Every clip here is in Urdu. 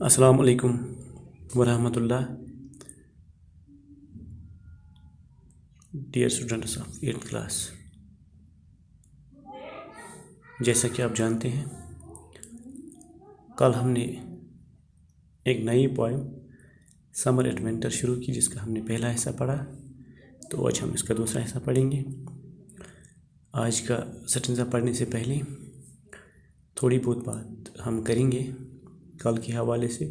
السلام علیکم ورحمۃ اللہ. Dear students of 8th class, جیسا کہ آپ جانتے ہیں کل ہم نے ایک نئی پوائم سمر ایڈونٹر شروع کی جس کا ہم نے پہلا حصہ پڑھا، تو آج ہم اس کا دوسرا حصہ پڑھیں گے. آج کا سٹنزا پڑھنے سے پہلے تھوڑی بہت بات ہم کریں گے کل کے حوالے سے.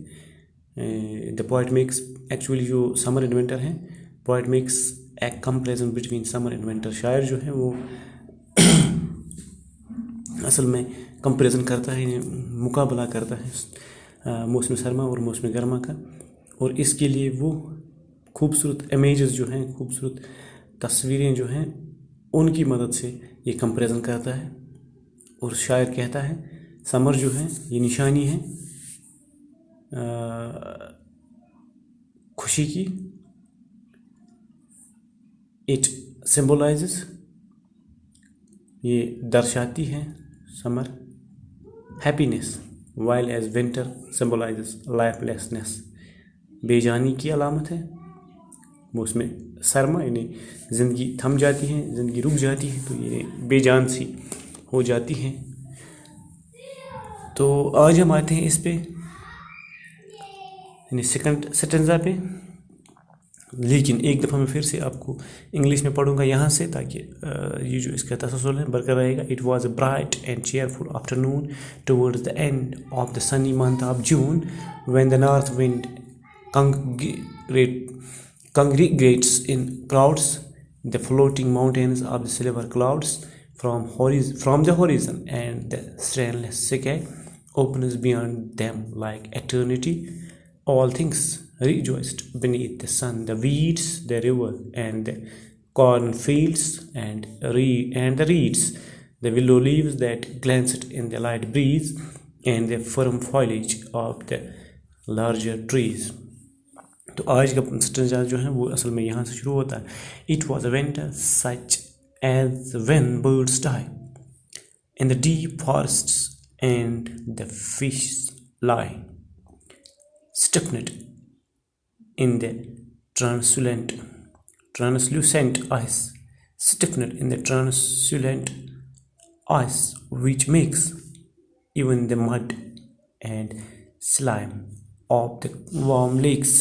دا پوائٹ میکس ایکچولی جو سمر اینڈ ونٹر ہیں، point makes a comparison between summer and winter. شاعر جو ہے وہ اصل میں کمپیریزن کرتا ہے، یعنی مقابلہ کرتا ہے موسم سرما اور موسم گرما کا، اور اس کے لیے وہ خوبصورت امیجز جو ہیں، خوبصورت تصویریں جو ہیں، ان کی مدد سے یہ کمپیریزن کرتا ہے. اور شاعر کہتا ہے سمر جو ہے یہ نشانی ہے خوشی کی. اٹ سمبلائزز، یہ درشاتی ہے summer happiness, while as winter symbolizes life lessons, بے جانی کی علامت ہے. موسم سرما یعنی زندگی تھم جاتی ہے، زندگی رک جاتی ہے، تو یہ بے جان سی ہو جاتی ہے. تو آج ہم آتے ہیں اس پہ، یعنی سیکنڈ سٹنزا پہ. لیکن ایک دفعہ میں پھر سے آپ کو انگلش میں پڑھوں گا یہاں سے، تاکہ یہ جو اس کا تسلسل ہے برقرار رہے گا. It was a bright and cheerful afternoon towards the end of the sunny month of June when the north wind congregates in crowds, the floating mountains of the silver clouds from the horizon, and the stainless sky opens beyond them like eternity. All things rejoiced beneath the sun, the weeds, the river, and the cornfields, and the reeds, the willow leaves that glanced in the light breeze, and the firm foliage of the larger trees. تو آج کا سٹنزا جو ہے وہ اصل میں یہاں سے شروع ہوتا ہے. It was a winter such as when birds die in the deep forests and the fish lie stiffened in the translucent ice, stiffened in the translucent ice, which makes even the mud and slime of the warm lakes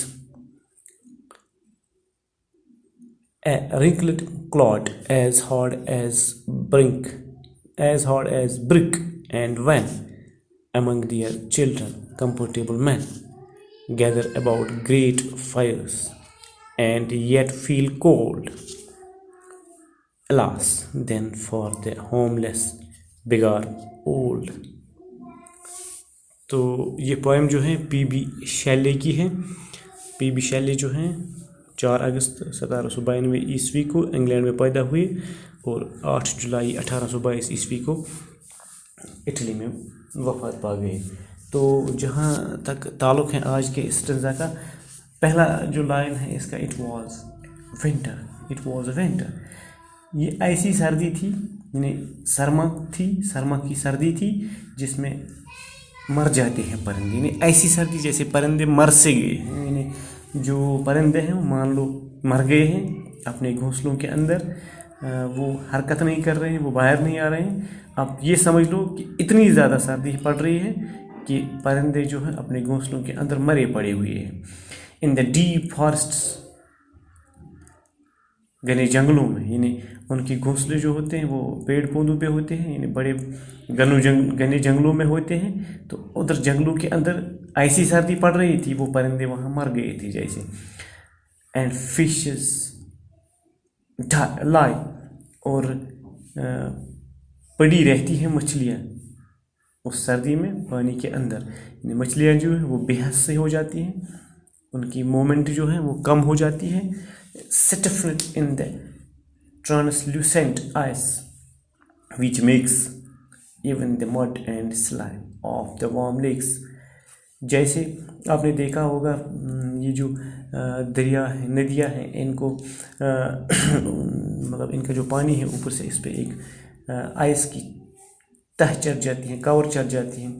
a wrinkled clod as hard as brick, and when among their children comfortable men gather about great fires and yet feel cold, alas then for the homeless beggar old. تو یہ پوائم جو ہے پی بی شیلے کی ہے. پی بی شیلے جو ہیں 4 اگست 1792 عیسوی کو انگلینڈ میں پیدا ہوئے اور 8 جولائی 1822 عیسوی کو اٹلی میں وفات پا گئے. تو جہاں تک تعلق ہے آج کے اسٹنزا کا، پہلا جو لائن ہے اس کا اٹ واز ونٹر. یہ ایسی سردی تھی، یعنی سرما کی سردی تھی جس میں مر جاتے ہیں پرندے. یعنی ایسی سردی جیسے پرندے مر سے گئے ہیں، یعنی جو پرندے ہیں وہ مان لو مر گئے ہیں اپنے گھونسلوں کے اندر، وہ حرکت نہیں کر رہے ہیں، وہ باہر نہیں آ رہے ہیں. اب یہ سمجھ لو کہ اتنی زیادہ سردی پڑ رہی ہے کہ پرندے جو ہیں اپنے گھونسلوں کے اندر مرے پڑے ہوئے ہیں. ان دا ڈیپ فارسٹس، گھنے جنگلوں میں، یعنی ان کے گھونسلے جو ہوتے ہیں وہ پیڑ پودوں پہ ہوتے ہیں، یعنی بڑے گھنے جنگلوں میں ہوتے ہیں. تو ادھر جنگلوں کے اندر ایسی سردی پڑ رہی تھی، وہ پرندے وہاں مر گئے تھے جیسے. اینڈ فشز لائی، اور پڑی رہتی ہیں مچھلیاں اس سردی میں پانی کے اندر. یعنی مچھلیاں جو ہیں وہ بے حس سے ہو جاتی ہیں، ان کی مومنٹ جو ہے وہ کم ہو جاتی ہے. Stiffened in the translucent ice which makes even the mud and slime of the warm lakes. جیسے آپ نے دیکھا ہوگا یہ جو دریا ہیں، ندیاں ہیں، ان کو مطلب ان کا جو پانی ہے اوپر سے اس پہ ایک آئس کی تہ چڑھ جاتی ہیں، کور چڑھ جاتی ہیں.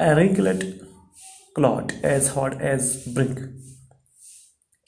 A wrinkled clot as hot as brick,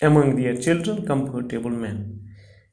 among their children comfortable men,